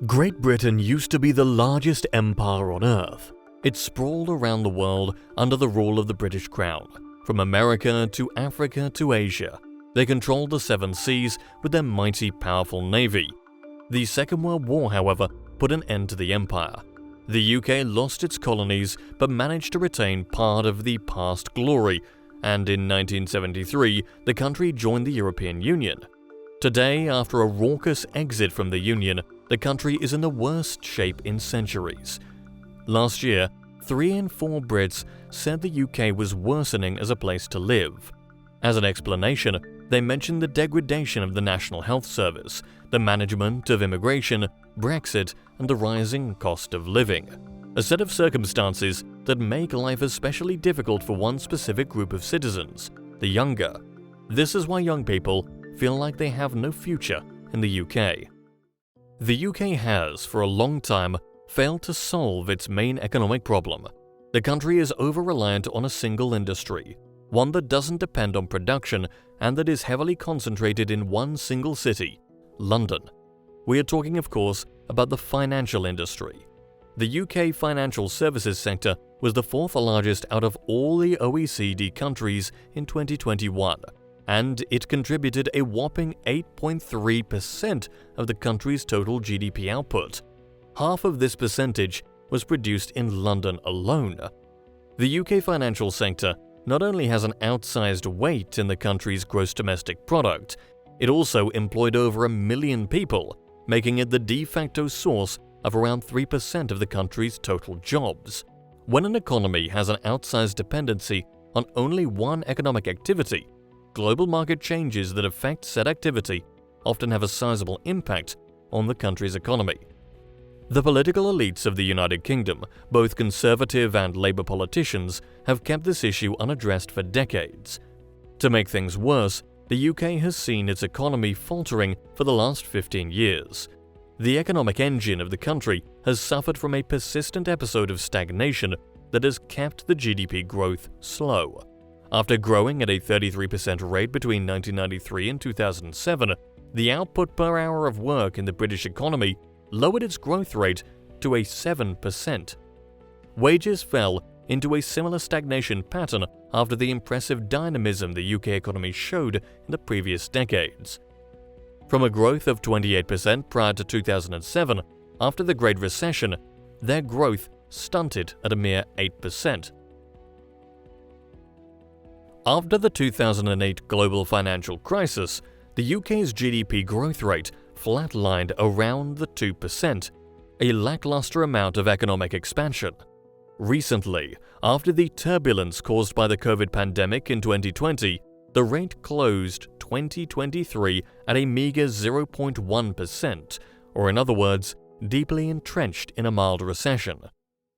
Great Britain used to be the largest empire on Earth. It sprawled around the world under the rule of the British Crown. From America to Africa to Asia, they controlled the seven seas with their mighty, powerful navy. The Second World War, however, put an end to the empire. The UK lost its colonies but managed to retain part of the past glory, and in 1973, the country joined the European Union. Today, after a raucous exit from the Union, the country is in the worst shape in centuries. Last year, 3 in 4 Brits said the UK was worsening as a place to live. As an explanation, they mentioned the degradation of the National Health Service, the management of immigration, Brexit, and the rising cost of living. A set of circumstances that make life especially difficult for one specific group of citizens, the younger. This is why young people feel like they have no future in the UK. The UK has, for a long time, failed to solve its main economic problem. The country is over-reliant on a single industry, one that doesn't depend on production and that is heavily concentrated in one single city, London. We are talking, of course, about the financial industry. The UK financial services sector was the 4th largest out of all the OECD countries in 2021, and it contributed a whopping 8.3% of the country's total GDP output. Half of this percentage was produced in London alone. The UK financial sector not only has an outsized weight in the country's gross domestic product, it also employed over 1 million people, making it the de facto source of around 3% of the country's total jobs. When an economy has an outsized dependency on only one economic activity, global market changes that affect said activity often have a sizable impact on the country's economy. The political elites of the United Kingdom, both Conservative and Labour politicians, have kept this issue unaddressed for decades. To make things worse, the UK has seen its economy faltering for the last 15 years. The economic engine of the country has suffered from a persistent episode of stagnation that has kept the GDP growth slow. After growing at a 33% rate between 1993 and 2007, the output per hour of work in the British economy lowered its growth rate to a 7%. Wages fell into a similar stagnation pattern after the impressive dynamism the UK economy showed in the previous decades. From a growth of 28% prior to 2007, after the Great Recession, their growth stunted at a mere 8%. After the 2008 global financial crisis, the UK's GDP growth rate flatlined around the 2%, a lackluster amount of economic expansion. Recently, after the turbulence caused by the COVID pandemic in 2020, the rate closed 2023 at a meager 0.1%, or in other words, deeply entrenched in a mild recession.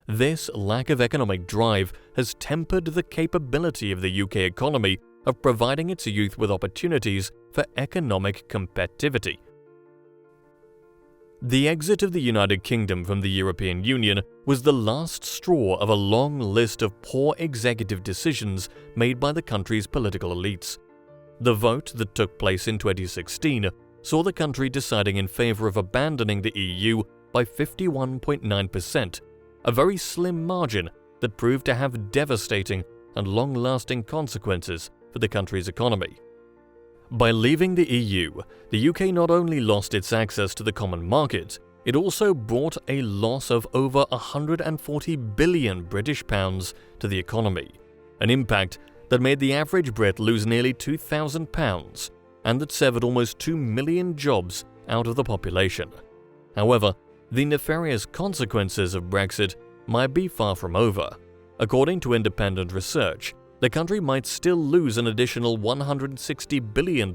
This lack of economic drive has tempered the capability of the UK economy of providing its youth with opportunities for economic competitivity. The exit of the United Kingdom from the European Union was the last straw of a long list of poor executive decisions made by the country's political elites. The vote that took place in 2016 saw the country deciding in favour of abandoning the EU by 51.9%, a very slim margin that proved to have devastating and long-lasting consequences for the country's economy. By leaving the EU, the UK not only lost its access to the common market, it also brought a loss of over 140 billion British pounds to the economy, an impact that made the average Brit lose nearly £2,000 and that severed almost 2 million jobs out of the population. However, the nefarious consequences of Brexit might be far from over. According to independent research, the country might still lose an additional £160 billion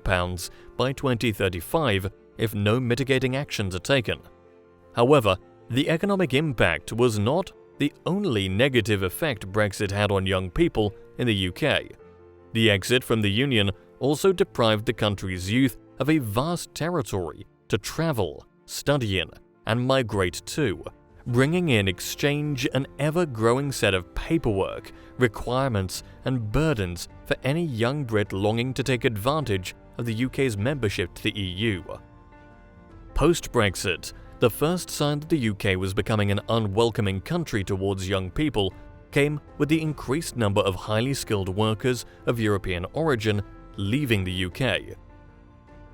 by 2035 if no mitigating actions are taken. However, the economic impact was not the only negative effect Brexit had on young people in the UK. The exit from the Union also deprived the country's youth of a vast territory to travel, study in, and migrate to, bringing in exchange an ever-growing set of paperwork, requirements, and burdens for any young Brit longing to take advantage of the UK's membership to the EU. Post-Brexit, The first sign that the UK was becoming an unwelcoming country towards young people came with the increased number of highly skilled workers of European origin leaving the UK.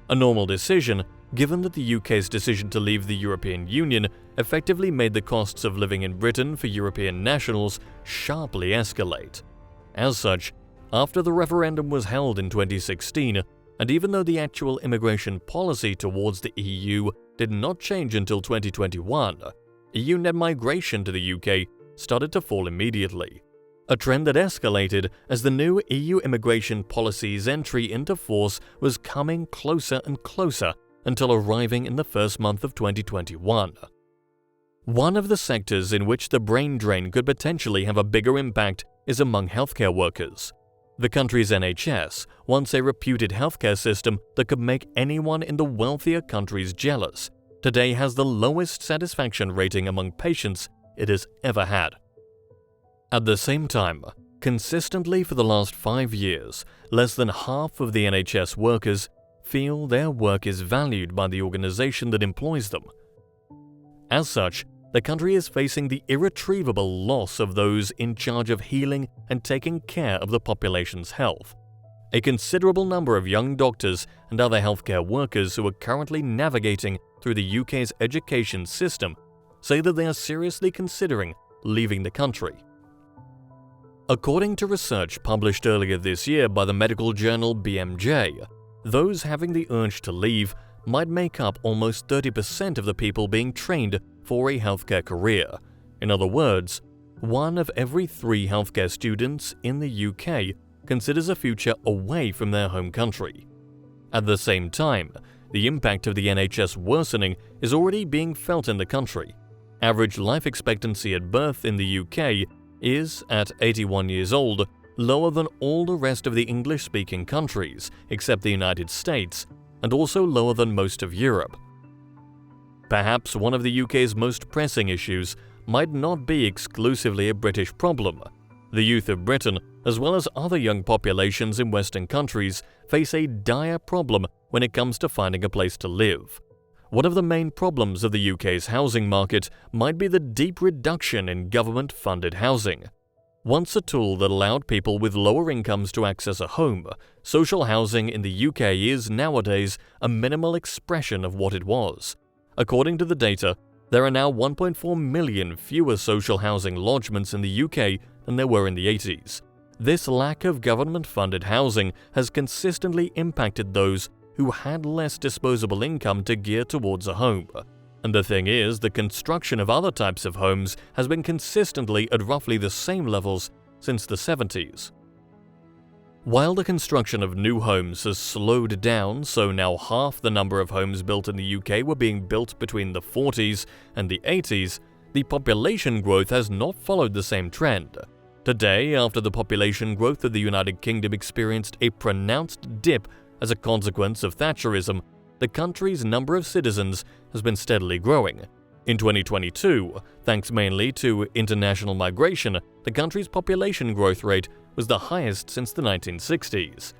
A normal decision, given that the UK's decision to leave the European Union effectively made the costs of living in Britain for European nationals sharply escalate. As such, after the referendum was held in 2016, and even though the actual immigration policy towards the EU did not change until 2021, EU net migration to the UK started to fall immediately. A trend that escalated as the new EU immigration policy's entry into force was coming closer and closer until arriving in the first month of 2021. One of the sectors in which the brain drain could potentially have a bigger impact is among healthcare workers. The country's NHS, once a reputed healthcare system that could make anyone in the wealthier countries jealous, today has the lowest satisfaction rating among patients it has ever had. At the same time, consistently for the last 5 years, less than half of the NHS workers feel their work is valued by the organization that employs them. As such, the country is facing the irretrievable loss of those in charge of healing and taking care of the population's health. A considerable number of young doctors and other healthcare workers who are currently navigating through the UK's education system say that they are seriously considering leaving the country. According to research published earlier this year by the medical journal BMJ, those having the urge to leave might make up almost 30% of the people being trained for a healthcare career. In other words, 1 of every 3 healthcare students in the UK considers a future away from their home country. At the same time, the impact of the NHS worsening is already being felt in the country. Average life expectancy at birth in the UK is, at 81 years old, lower than all the rest of the English-speaking countries, except the United States, and also lower than most of Europe. Perhaps one of the UK's most pressing issues might not be exclusively a British problem. The youth of Britain, as well as other young populations in Western countries, face a dire problem when it comes to finding a place to live. One of the main problems of the UK's housing market might be the deep reduction in government-funded housing. Once a tool that allowed people with lower incomes to access a home, social housing in the UK is nowadays a minimal expression of what it was. According to the data, there are now 1.4 million fewer social housing lodgements in the UK than there were in the 80s. This lack of government-funded housing has consistently impacted those who had less disposable income to gear towards a home. And the thing is, the construction of other types of homes has been consistently at roughly the same levels since the 70s. While the construction of new homes has slowed down, so now half the number of homes built in the UK were being built between the 40s and the 80s, the population growth has not followed the same trend. Today, after the population growth of the United Kingdom experienced a pronounced dip as a consequence of Thatcherism, the country's number of citizens has been steadily growing. In 2022, thanks mainly to international migration, the country's population growth rate was the highest since the 1960s.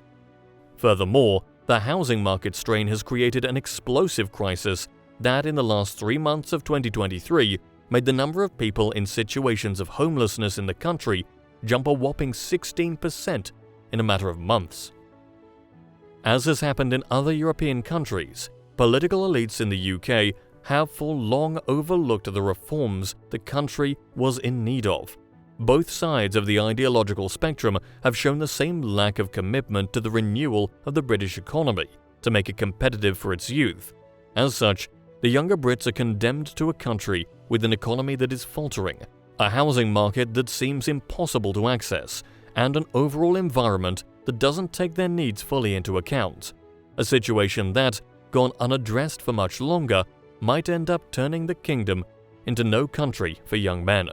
Furthermore, the housing market strain has created an explosive crisis that in the last 3 months of 2023 made the number of people in situations of homelessness in the country jump a whopping 16% in a matter of months. As has happened in other European countries, political elites in the UK have for long overlooked the reforms the country was in need of. Both sides of the ideological spectrum have shown the same lack of commitment to the renewal of the British economy to make it competitive for its youth. As such, the younger Brits are condemned to a country with an economy that is faltering, a housing market that seems impossible to access, and an overall environment that doesn't take their needs fully into account. A situation that, gone unaddressed for much longer, might end up turning the kingdom into no country for young men.